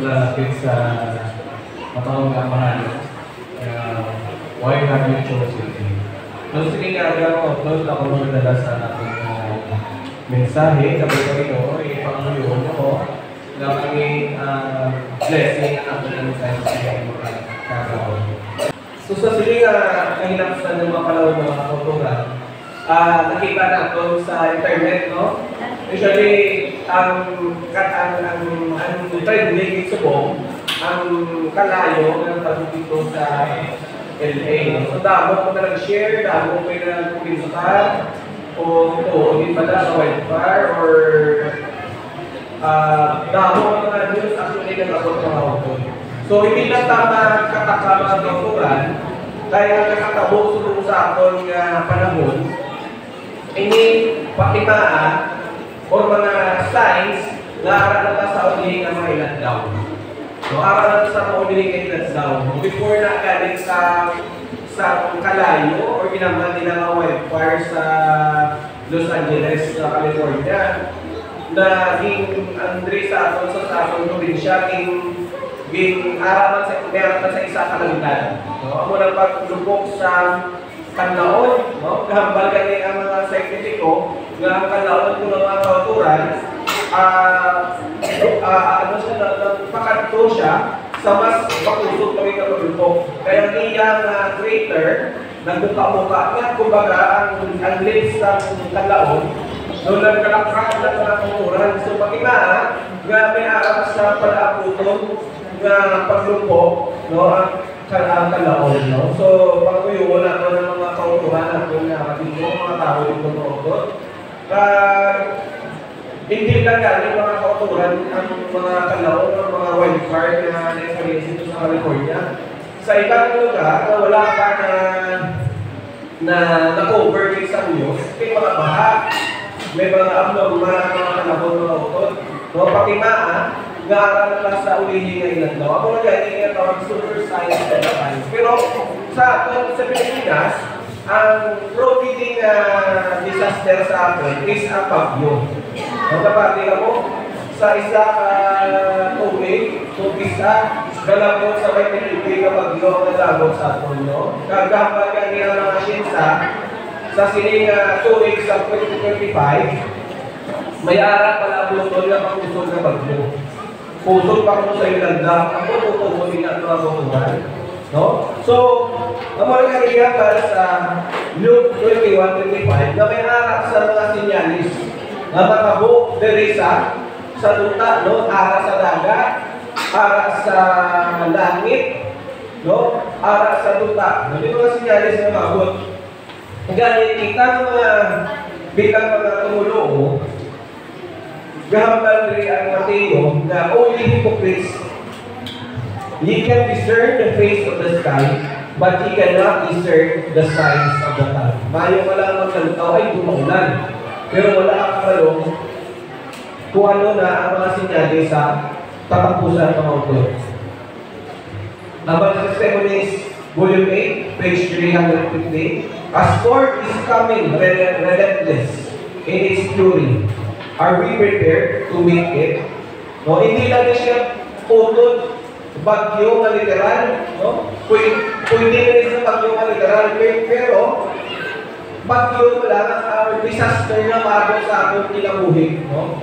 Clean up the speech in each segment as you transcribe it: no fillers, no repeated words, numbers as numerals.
lalapit sa matawag nga mahalo. Why have you chosen me? So sige nga, upload ako magdala sa ating mensahe. Sabi ko rin o, ipanguluyon ko na kami blessing ang ating mensahe sa mga kagawa. So sa sige nga, nahinapsan ng mga panahon ng mga kultura, nakita natin sa internet, no? Usually, ang trending subong, ang kalayo ng pagdito sa LA. So, damo ko na nag-share, damo ko na nag-pinsukan, o ito, hindi pala sa wildfire, or damo ko na news actually nag-abot ng hawag. So, hindi lang tama katakama ng kulturan, kaya nakatabo sulong sa akong panahon, ini patimaan o mga signs na araw na sa ulihin ng mga ilan daw. So, araw na sa mga ulihin ng ilan daw. Before na galing sa kalayo o ginaman nila mga wildfire sa Los Angeles, California, na Andre sa atong probinsya, araw na sa isa kalamitan. So, ang muna paglubok sa kanlaon, no? Kahambal kami ang mga scientifico na ang kanlaon ng mga kauturan, pakadto siya sa mas makusog kami ng paglubok. Kaya niyang crater, nagbuka-buka niya, kumbaga ang lips ng kanlaon, doon nagkalakrak na mga kauturan. So, pakimaan, nga may arap sa pala-aputong na paglubok, no? Ang kalaon, no? So, pagkuyuon ako ng mga kautuhan ako na katino, mga tao yung tumutot. Hindi lang galing mga kautuhan ang mga kalaon, ang mga wildfire na na-experience dito sa California. Sa ibang lugar, wala ka na-cover sa news, may mga baha, may mga abnormal mga kalabon mga utot. No, patimaan, nag-aaral na sa ulihin ng ilan daw. Ako na ganyan yung tawag super science and science. Pero sa Pilipinas, ang providing disaster sa atin is ang bagyo. Kapatid ako, sa isa tubig, isa, galapon sa may pinipig na bagyo ang nalabot sa atin. Kagambag ka niya mga siyensya sa sining 2 weeks of 2025, may arap pala doon na pangusog na bagyo. Pusog pa ko sa ilandang, ako tutubunin na mga butuhan. No? So, ang mga kariya para sa Luke 21:25 na may harap sa mga sinyalis na matabo, derisa, sa duta, no? Ara sa dagat, ara sa langit, no? Ara sa duta. Yung mga sinyalis na mabot. Ganyan kita mga bitang mga tumulong, gahambal rin ang Mateo na only hypocrites. Ye can discern the face of the sky, but ye cannot discern the signs of the time. Mayo wala magsalutaw ay dumaulan, pero wala ang kabalong kung ano na ang mga sinyali sa tatapusan ng mga utot. Number 6 Volume 8, page 350. A storm is coming, relentless in its fury. Are we prepared to meet it? No, hindi lang siya utod, bagyo na literal, no? Pwede rin sa bagyo na literal, pero bagyo lang ang disaster na maabot sa ating kinabuhi, no?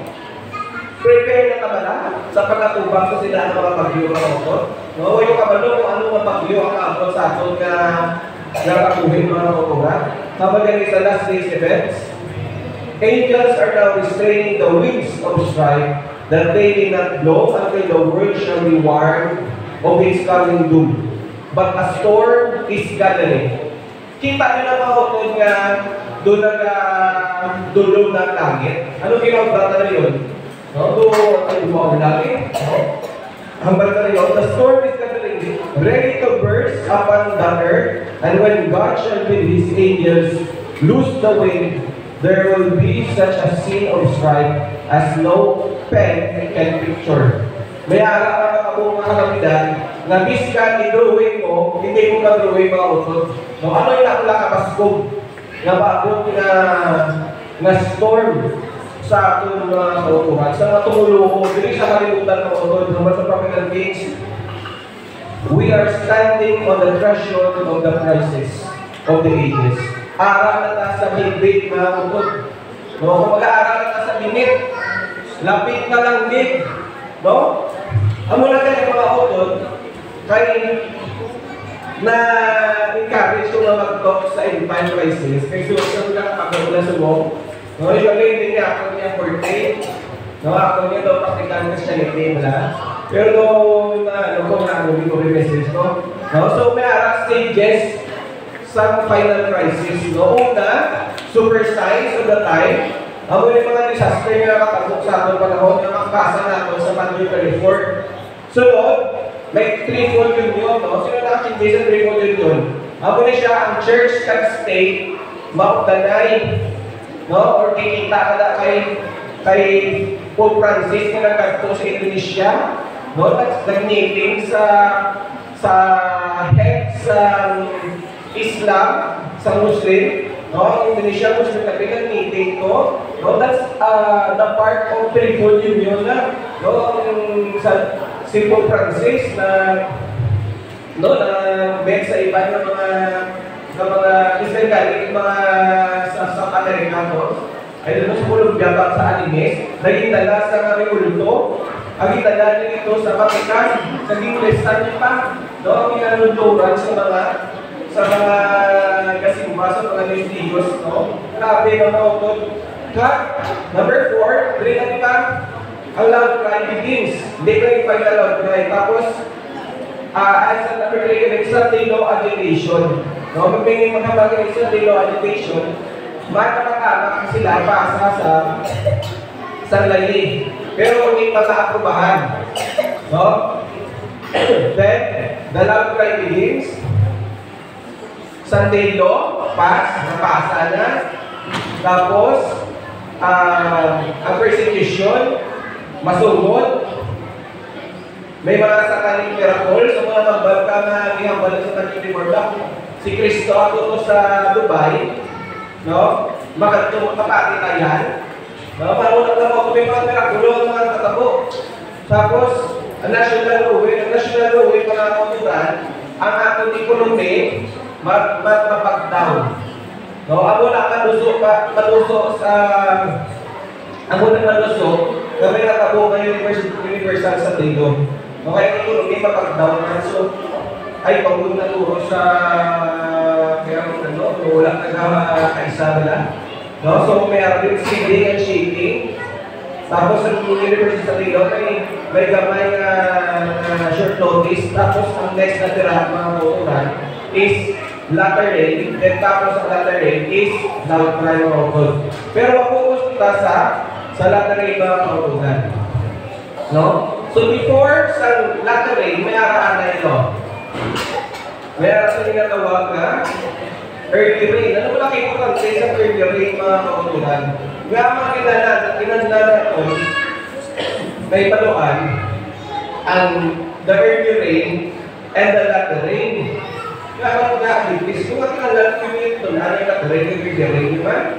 Prepare na ka ba na sa pagkatubang sa sila ang mga bagyo na utod? No, yung kabalo kung ano mga bagyo ang maabot sa ating kinabuhi mga utugan. Kapag sa last days events, angels are now restraining the winds of strife, that they may not blow until the world shall be warned of its coming doom. But a storm is gathering. Kita nyo na mga utod nga doon nag-dulong ng langit. Ano ginagawa na yun? Doon ay bumaw langit. Hambal na yun. The storm is gathering, ready to burst upon the earth, and when God shall bid His angels loose the wind, there will be such a scene of strife as no pen can picture. May harap na makabunga kalamidan na miskan i-drawing mo, hindi mo na-drawing mga utod. So, ano yung nakakapaskog na bagong na storm sa atong mga kautuhan, sa mga tumulong ko, hindi sa kalimutan ng utod, naman sa Prophet means we are standing on the threshold of the crisis of the ages. Aral na tayo sa big na utod. No? Kung mag-aaral na tayo sa limit, lapit na lang big. No? Amo na tayo mga utod, kay na-encourage ko na mag-talk sa end-time crisis. Kaya susunod na kapag sa mo. No? Usually, hindi niya ako niya forte. No? Ako niya daw praktikan Christianity nila. Pero kung hindi ko message ko. No? So, may aral stages sa final crisis. No? Una, super signs of the time. Ang mga disaster na nakatagok sa atong panahon na makakasa natin sa Matthew 24. Sunod, may threefold union. No? Sino nakatindi sa threefold union? Ako na siya, ang church can stay, maugdanay, no? Or kikita ka na kay Pope Francis na nagkagto sa Indonesia, no? Nag-meeting sa head sa Islam, sa Muslim, no? Indonesia Muslim nag-meeting ko, no? That's the part of threefold union na, no? Sa si Pope Francis na bet sa iba ng mga Israeli, mga sa Amerikanos, ay doon sa Colombia ba sa Animes, naging dala sa mga ulto, ang itala niya ito sa Vatican, sa Inglesan niya pa, no? Ang inanunturan sa mga kasimba, sa mga Nestigos, no? Grabe na mga utod. Number 4, rin natin pa, ang loud cry begins. Hindi ko ipag na loud cry. Tapos, as a number 3, Sunday law agitation. No? Magpingin maghabag ng Sunday law agitation, matapakamak sila pasa sa lali. Pero hindi pa sa-aprobahan. No? Then, the loud cry begins. Sunday law, napasa na. Tapos, ang persecution, masugod. May mga sakaling miracle sa mga magbalka na gihambal sa Tagiliborda. Si Kristo ato sa Dubai, no? Makapati na yan. No? Parang nagtamo, may mga miracle ang mga tatabo. Tapos, ang national rule, mga kauturan, ang atong ekonomi, mapag-down. No? Amo na maluso sa kami natabo ng Universal sa Tigo. Okay, ekonomi mapag-down na. So, ay pagod na turo sa wala kaisa nila. No? So, may rin seeding and shaking. Tapos, ang Universal sa Tigo, may gamay na short notice. Tapos, ang next na tirahan mga motoran is latter rain. Then, tapos ang latter rain is loud cry mga utod. Pero, mapukus kita sa latter rain mga kautugan. No? So before sa latter rain, may araan na ito. May araan sa tinatawag na early rain. Ano mo nakikita sa early rain mga kautugan? Kaya mga kinanala ito, may paluan ang the early rain and the latter rain. Kaya mga nag-ibis, kung kinanala ko ito na yung latter rain and early rain, di ba?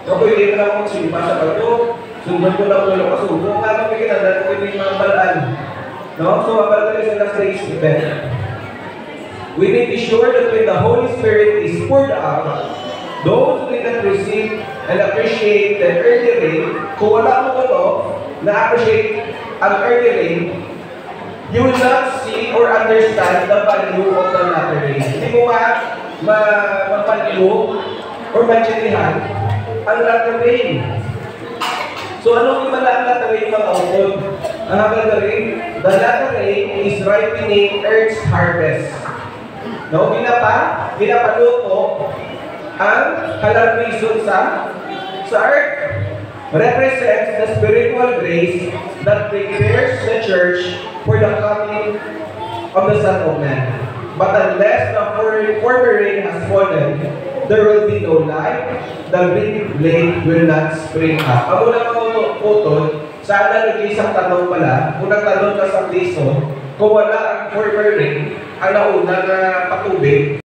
So pwede na lang magsimpa sa bato. Sundan ko lang ulo kasi kung ano may kinala ko yung mga balaan. No? So, mabalaan sa last day's event. We need to be sure that when the Holy Spirit is poured out, those who did not receive and appreciate the early rain, kung wala mo ito, na-appreciate ang early rain, you will not see or understand the value of the latter rain. Hindi mo mapalyo or manchilihan ang latter rain. So, anong imala ang latter rain mga utod? Ang latter rain, the latter rain is ripening Earth's harvest. No? Pinapaluto ang halarbison sa Earth. Represents the spiritual grace that prepares the church for the coming of the Son of Man. But unless the former rain has fallen, there will be no life, the green blade will not spring up. Ako na mga utod, sa analogy sa tanong pala, kung nagtanong ka sa liso, kung wala ang former rain, ang nauna na patubig,